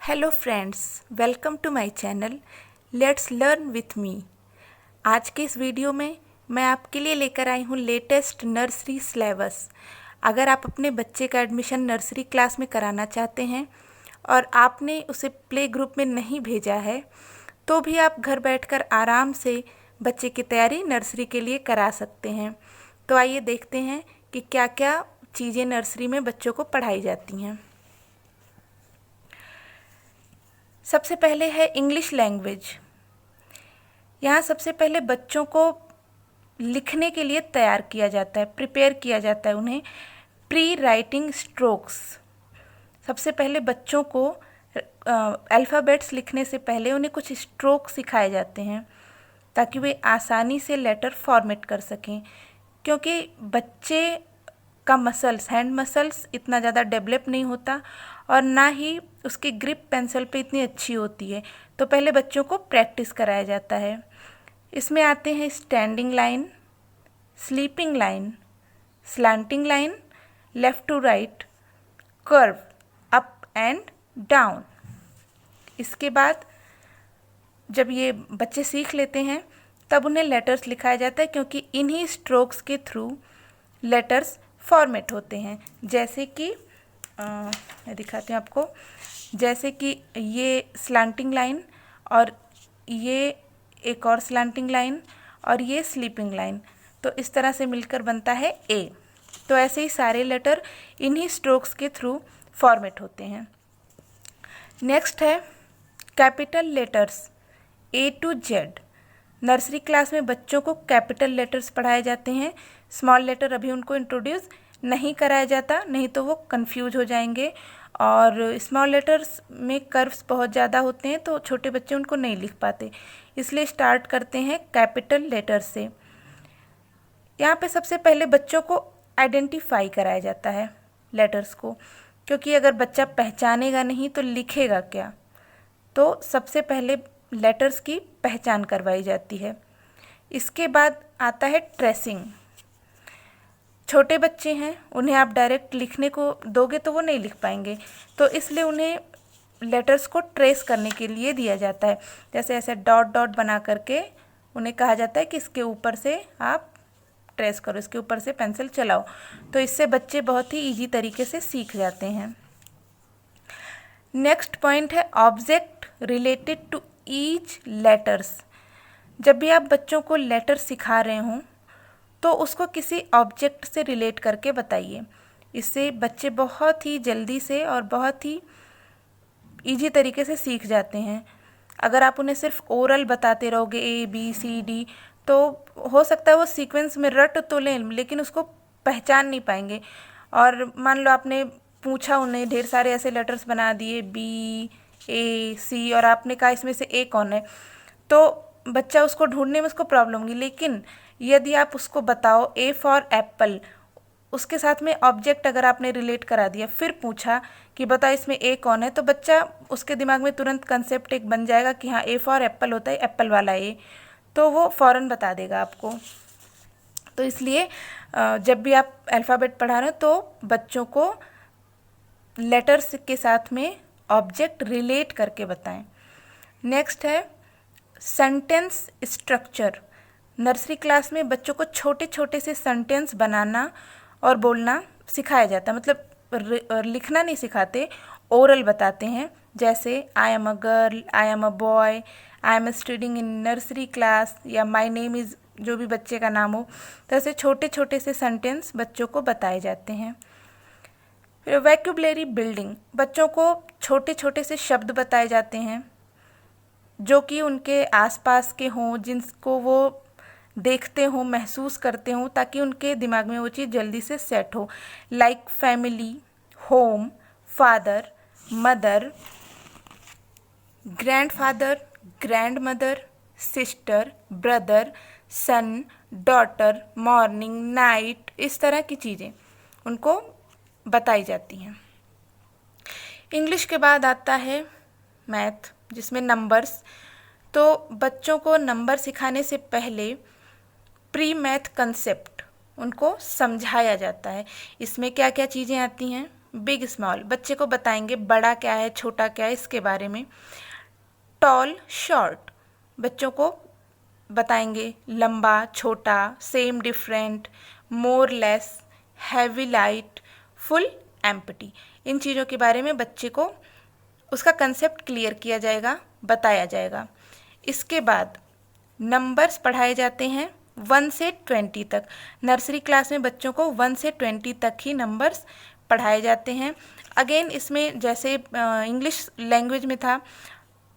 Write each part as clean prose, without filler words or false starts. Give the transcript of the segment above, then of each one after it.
Hello friends, welcome to my channel let's learn with me. आज के इस video में मैं आपके लिए लेकर आई हूँ लेटेस्ट नर्सरी सिलेबस। अगर आप अपने बच्चे का एडमिशन नर्सरी क्लास में कराना चाहते हैं और आपने उसे प्ले ग्रुप में नहीं भेजा है तो भी आप घर बैठकर आराम से बच्चे की तैयारी नर्सरी के लिए करा सकते हैं। तो आइए देखते हैं कि क्या क्या चीज़ें नर्सरी में बच्चों को पढ़ाई जाती हैं। सबसे पहले है इंग्लिश लैंग्वेज। यहाँ सबसे पहले बच्चों को लिखने के लिए तैयार किया जाता है, प्रिपेयर किया जाता है उन्हें प्री राइटिंग स्ट्रोक्स। सबसे पहले बच्चों को अल्फ़ाबेट्स लिखने से पहले उन्हें कुछ स्ट्रोक सिखाए जाते हैं ताकि वे आसानी से लेटर फॉर्मेट कर सकें, क्योंकि बच्चे का मसल्स, हैंड मसल्स इतना ज़्यादा डेवलप नहीं होता और ना ही उसकी ग्रिप पेंसिल पे इतनी अच्छी होती है। तो पहले बच्चों को प्रैक्टिस कराया जाता है। इसमें आते हैं standing line, sleeping line, slanting line, left to right, curve, up and down. इसके बाद जब ये बच्चे सीख लेते हैं तब उन्हें लेटर्स लिखाया जाता है, क्योंकि इन्हीं स्ट्रोक्स के थ्रू लेटर्स फॉर्मेट होते हैं। जैसे कि मैं दिखाती हूँ आपको, जैसे कि ये स्लैंटिंग लाइन और ये एक और स्लैंटिंग लाइन और ये स्लीपिंग लाइन, तो इस तरह से मिलकर बनता है ए। तो ऐसे ही सारे लेटर इन्हीं स्ट्रोक्स के थ्रू फॉर्मेट होते हैं। नेक्स्ट है capital letters A to Z. Nursery class में बच्चों को कैपिटल लेटर्स पढ़ाए जाते हैं। स्मॉल लेटर अभी उनको इंट्रोड्यूस नहीं कराया जाता, नहीं तो वो कंफ्यूज हो जाएंगे, और स्मॉल लेटर्स में कर्व्स बहुत ज़्यादा होते हैं तो छोटे बच्चे उनको नहीं लिख पाते, इसलिए स्टार्ट करते हैं कैपिटल लेटर से। यहाँ पे सबसे पहले बच्चों को आइडेंटिफाई कराया जाता है लेटर्स को, क्योंकि अगर बच्चा पहचानेगा नहीं तो लिखेगा क्या। तो सबसे पहले लेटर्स की पहचान करवाई जाती है। इसके बाद आता है ट्रेसिंग। छोटे बच्चे हैं, उन्हें आप डायरेक्ट लिखने को दोगे तो वो नहीं लिख पाएंगे, तो इसलिए उन्हें लेटर्स को ट्रेस करने के लिए दिया जाता है। जैसे ऐसे डॉट डॉट बना करके उन्हें कहा जाता है कि इसके ऊपर से आप ट्रेस करो, इसके ऊपर से पेंसिल चलाओ। तो इससे बच्चे बहुत ही ईजी तरीके से सीख जाते हैं। नेक्स्ट पॉइंट है object related to each letters. जब भी आप बच्चों को लेटर सिखा रहे हों तो उसको किसी ऑब्जेक्ट से रिलेट करके बताइए। इससे बच्चे बहुत ही जल्दी से और बहुत ही ईजी तरीके से सीख जाते हैं। अगर आप उन्हें सिर्फ ओरल बताते रहोगे ए बी सी डी, तो हो सकता है वो सीक्वेंस में रट तो लें लेकिन उसको पहचान नहीं पाएंगे। और मान लो आपने पूछा उन्हें, ढेर सारे ऐसे लेटर्स बना दिए बी ए सी, और आपने कहा इसमें से ए कौन है, तो बच्चा उसको ढूंढने में उसको प्रॉब्लम होगी। लेकिन यदि आप उसको बताओ ए फॉर एप्पल, उसके साथ में ऑब्जेक्ट अगर आपने रिलेट करा दिया, फिर पूछा कि बता इसमें ए कौन है, तो बच्चा उसके दिमाग में तुरंत कंसेप्ट एक बन जाएगा कि हाँ ए फॉर एप्पल होता है, एप्पल वाला ए, तो वो फ़ौरन बता देगा आपको। तो इसलिए जब भी आप अल्फ़ाबेट पढ़ा रहे हो तो बच्चों को लेटर्स के साथ में ऑब्जेक्ट रिलेट करके बताएं। नेक्स्ट है सेंटेंस स्ट्रक्चर। नर्सरी क्लास में बच्चों को छोटे छोटे से सेंटेंस बनाना और बोलना सिखाया जाता है, मतलब लिखना नहीं सिखाते, ओरल बताते हैं। जैसे I am a girl, I am a boy, I am studying in nursery class, या माई नेम इज़, जो भी बच्चे का नाम हो। तो ऐसे छोटे छोटे से सेंटेंस बच्चों को बताए जाते हैं। फिर वैक्यूबलरी बिल्डिंग, बच्चों को छोटे छोटे से शब्द बताए जाते हैं जो कि उनके आसपास के हों, जिनको वो देखते हों, महसूस करते हों, ताकि उनके दिमाग में वो चीज़ जल्दी से सेट हो। Like family, home, father, mother, grandfather, grandmother, sister, brother, son, daughter, morning, night, इस तरह की चीज़ें उनको बताई जाती हैं। इंग्लिश के बाद आता है मैथ, जिसमें नंबर्स। तो बच्चों को नंबर सिखाने से पहले प्री मैथ कंसेप्ट उनको समझाया जाता है। इसमें क्या क्या चीज़ें आती हैं बिग स्मॉल, बच्चे को बताएंगे बड़ा क्या है छोटा क्या है इसके बारे में। टॉल शॉर्ट, बच्चों को बताएंगे लंबा छोटा, same different, more less, heavy light, full empty. इन चीज़ों के बारे में बच्चे को उसका कंसेप्ट क्लियर किया जाएगा, बताया जाएगा। इसके बाद नंबर्स पढ़ाए जाते हैं 1 से 20 तक। नर्सरी क्लास में बच्चों को 1 से 20 तक ही नंबर्स पढ़ाए जाते हैं। अगेन इसमें जैसे इंग्लिश लैंग्वेज में था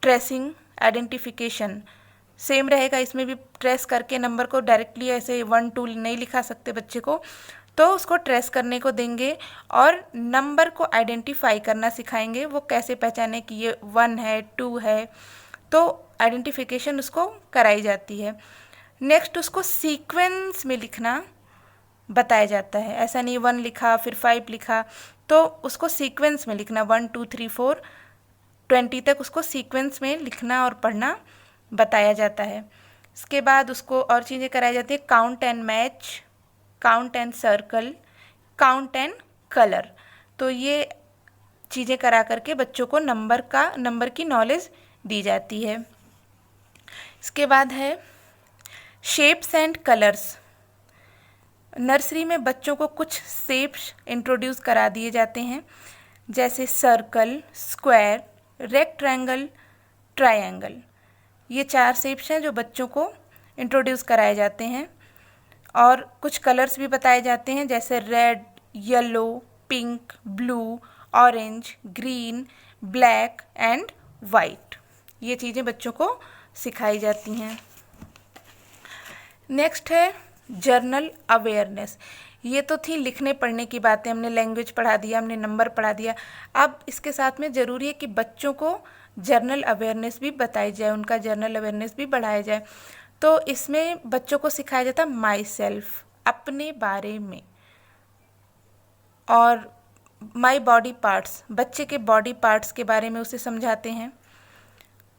ट्रेसिंग, आइडेंटिफिकेशन, सेम रहेगा। इसमें भी ट्रेस करके नंबर को डायरेक्टली ऐसे 1 2 नहीं लिखा सकते बच्चे को, तो उसको ट्रेस करने को देंगे और नंबर को आइडेंटिफाई करना सिखाएंगे। वो कैसे पहचाने कि ये 1 है 2 है, तो आइडेंटिफिकेशन उसको कराई जाती है। नेक्स्ट उसको सीक्वेंस में लिखना बताया जाता है। ऐसा नहीं 1 लिखा फिर 5 लिखा, तो उसको सीक्वेंस में लिखना 1 2 3 4 20 तक उसको सीक्वेंस में लिखना और पढ़ना बताया जाता है। इसके बाद उसको और चीज़ें कराई जाती है, count and match, count and circle, count and colour. तो ये चीज़ें करा करके बच्चों को नंबर की नॉलेज दी जाती है। इसके बाद है शेप्स एंड कलर्स। नर्सरी में बच्चों को कुछ शेप्स इंट्रोड्यूस करा दिए जाते हैं, जैसे सर्कल, स्क्वायर, रेक्टेंगल, ट्रायंगल। ये 4 शेप्स हैं जो बच्चों को इंट्रोड्यूस कराए जाते हैं। और कुछ कलर्स भी बताए जाते हैं, जैसे red, yellow, pink, blue, orange, green, black and white. ये चीज़ें बच्चों को सिखाई जाती हैं। नेक्स्ट है जर्नल अवेयरनेस। ये तो थी लिखने पढ़ने की बातें, हमने लैंग्वेज पढ़ा दिया, हमने नंबर पढ़ा दिया। अब इसके साथ में ज़रूरी है कि बच्चों को जर्नल अवेयरनेस भी बताई जाए, उनका जर्नल अवेयरनेस भी बढ़ाया जाए। तो इसमें बच्चों को सिखाया जाता है माई सेल्फ, अपने बारे में, और माई बॉडी पार्ट्स, बच्चे के बॉडी पार्ट्स के बारे में उसे समझाते हैं।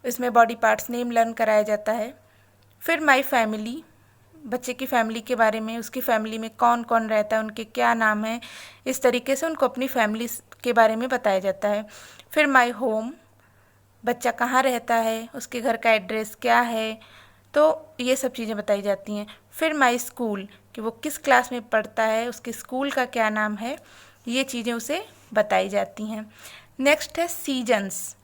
इसमें बॉडी पार्ट्स नेम लर्न कराया जाता है। फिर माई फैमिली, बच्चे की फैमिली के बारे में, उसकी फैमिली में कौन कौन रहता है, उनके क्या नाम है, इस तरीके से उनको अपनी फैमिली के बारे में बताया जाता है। फिर माई होम, बच्चा कहाँ रहता है, उसके घर का एड्रेस क्या है, तो ये सब चीज़ें बताई जाती हैं। फिर माई स्कूल, कि वो किस क्लास में पढ़ता है, उसके स्कूल का क्या नाम है, ये चीज़ें उसे बताई जाती हैं। नेक्स्ट है सीजन्स,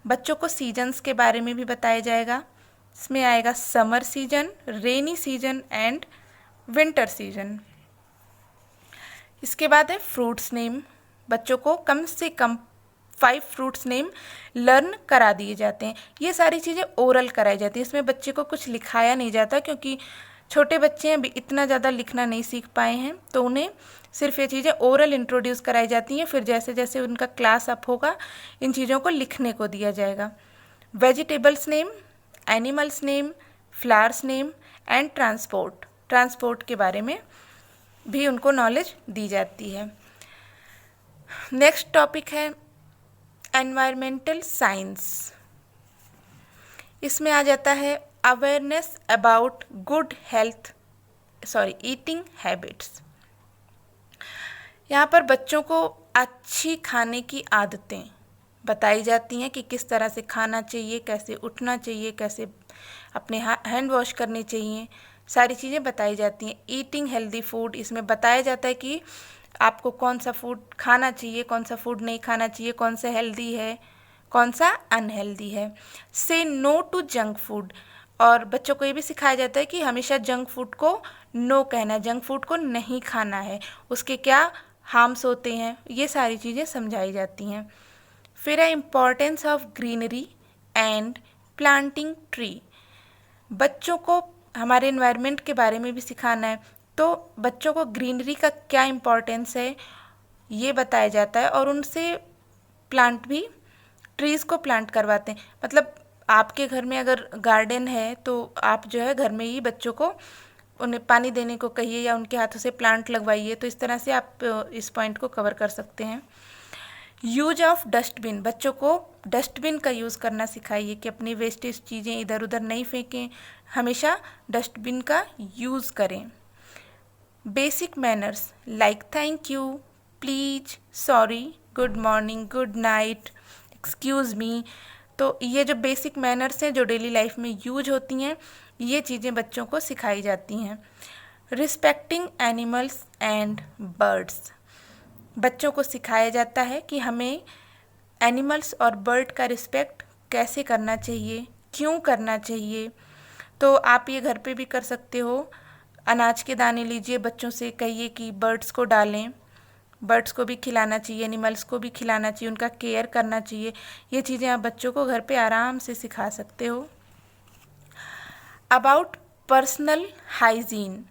बच्चों को सीजन्स के बारे में भी बताया जाएगा। इसमें आएगा summer season, rainy season and winter season. इसके बाद है फ्रूट्स नेम, बच्चों को कम से कम 5 फ्रूट्स नेम लर्न करा दिए जाते हैं। ये सारी चीज़ें ओरल कराई जाती हैं, इसमें बच्चे को कुछ लिखाया नहीं जाता, क्योंकि छोटे बच्चे हैं, अभी इतना ज़्यादा लिखना नहीं सीख पाए हैं, तो उन्हें सिर्फ ये चीज़ें ओरल इंट्रोड्यूस कराई जाती हैं। फिर जैसे जैसे उनका क्लास अप होगा इन चीज़ों को लिखने को दिया जाएगा। Vegetables name, animals name, flowers name and transport के बारे में भी उनको नॉलेज दी जाती है। नेक्स्ट टॉपिक है एनवायरमेंटल साइंस। इसमें आ जाता है awareness about good eating habits. यहाँ पर बच्चों को अच्छी खाने की आदतें बताई जाती हैं कि किस तरह से खाना चाहिए, कैसे उठना चाहिए, कैसे अपने हैंड वॉश करने चाहिए, सारी चीज़ें बताई जाती हैं। ईटिंग हेल्दी फूड, इसमें बताया जाता है कि आपको कौन सा फूड खाना चाहिए, कौन सा फूड नहीं खाना चाहिए, कौन सा हेल्दी है, कौन सा अनहेल्दी है। से नो टू जंक फूड, और बच्चों को ये भी सिखाया जाता है कि हमेशा जंक फूड को नो कहना है, जंक फूड को नहीं खाना है, उसके क्या हार्म्स होते हैं, ये सारी चीज़ें समझाई जाती हैं। फिर है importance of greenery and planting tree, बच्चों को हमारे एनवायरनमेंट के बारे में भी सिखाना है, तो बच्चों को ग्रीनरी का क्या इम्पोर्टेंस है ये बताया जाता है, और उनसे ट्रीज़ को प्लांट करवाते हैं। मतलब आपके घर में अगर गार्डन है तो आप जो है घर में ही बच्चों को उन्हें पानी देने को कहिए या उनके हाथों से प्लांट लगवाइए, तो इस तरह से आप इस पॉइंट को कवर कर सकते हैं। यूज ऑफ डस्टबिन, बच्चों को डस्टबिन का यूज़ करना सिखाइए कि अपनी वेस्टेज चीज़ें इधर उधर नहीं फेंकें, हमेशा डस्टबिन का यूज़ करें। Basic manners like thank you, please, sorry, good morning, good night, excuse me. तो ये जो बेसिक मैनर्स हैं जो डेली लाइफ में यूज होती हैं, ये चीज़ें बच्चों को सिखाई जाती हैं। रिस्पेक्टिंग एनिमल्स एंड बर्ड्स, बच्चों को सिखाया जाता है कि हमें एनिमल्स और बर्ड का रिस्पेक्ट कैसे करना चाहिए, क्यों करना चाहिए। तो आप ये घर पे भी कर सकते हो। अनाज के दाने लीजिए, बच्चों से कहिए कि बर्ड्स को डालें, बर्ड्स को भी खिलाना चाहिए, एनिमल्स को भी खिलाना चाहिए, उनका केयर करना चाहिए। ये चीज़ें आप बच्चों को घर पे आराम से सिखा सकते हो। अबाउट पर्सनल हाइजीन,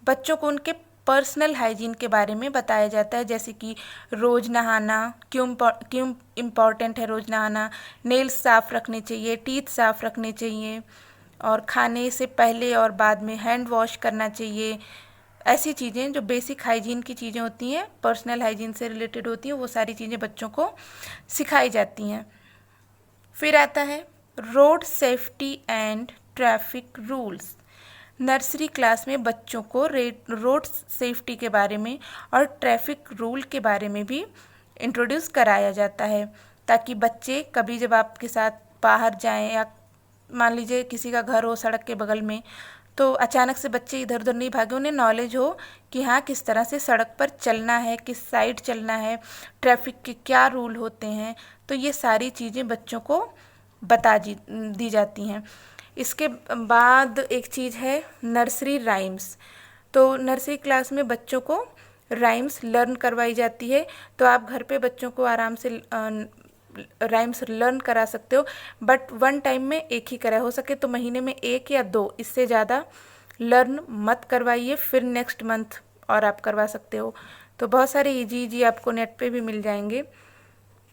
बच्चों को उनके पर्सनल हाइजीन के बारे में बताया जाता है, जैसे कि रोज़ नहाना, क्यों इम्पॉर्टेंट है रोज़ नहाना, नेल्स साफ़ रखने चाहिए, टीथ साफ़ रखने चाहिए, और खाने से पहले और बाद में हैंड वॉश करना चाहिए। ऐसी चीज़ें जो बेसिक हाइजीन की चीज़ें होती हैं, पर्सनल हाइजीन से रिलेटेड होती हैं, वो सारी चीज़ें बच्चों को सिखाई जाती हैं। फिर आता है road safety and traffic rules. Nursery class में बच्चों को रोड सेफ्टी के बारे में और ट्रैफिक रूल के बारे में भी इंट्रोड्यूस कराया जाता है, ताकि बच्चे कभी जब आपके साथ बाहर जाएं, या मान लीजिए किसी का घर हो सड़क के बगल में, तो अचानक से बच्चे इधर उधर नहीं भागे, उन्हें नॉलेज हो कि हाँ किस तरह से सड़क पर चलना है, किस साइड चलना है, ट्रैफिक के क्या रूल होते हैं। तो ये सारी चीज़ें बच्चों को दी जाती हैं। इसके बाद एक चीज़ है नर्सरी राइम्स। तो नर्सरी क्लास में बच्चों को राइम्स लर्न करवाई जाती है। तो आप घर पे बच्चों को आराम से राइम्स लर्न करा सकते हो, बट वन टाइम में एक ही करा, हो सके तो महीने में 1 या 2, इससे ज़्यादा लर्न मत करवाइए, फिर नेक्स्ट मंथ और आप करवा सकते हो। तो बहुत सारे इजी आपको नेट पे भी मिल जाएंगे,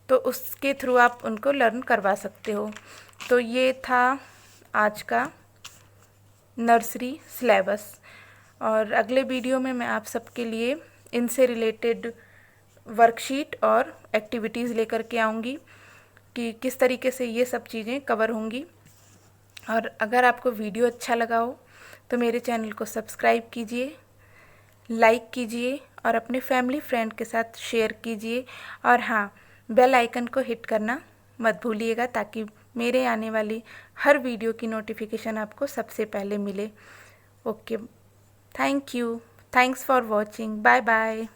तो उसके थ्रू आप उनको लर्न करवा सकते हो। तो ये था आज का नर्सरी सिलेबस, और अगले वीडियो में मैं आप सबके लिए इनसे रिलेटेड वर्कशीट और एक्टिविटीज़ लेकर के आऊँगी कि किस तरीके से ये सब चीज़ें कवर होंगी। और अगर आपको वीडियो अच्छा लगा हो तो मेरे चैनल को सब्सक्राइब कीजिए, लाइक कीजिए और अपने फैमिली फ्रेंड के साथ शेयर कीजिए। और हाँ, बेल आइकन को हिट करना मत भूलिएगा, ताकि मेरे आने वाली हर वीडियो की नोटिफिकेशन आपको सबसे पहले मिले। Okay, thank you, thanks for watching, bye bye.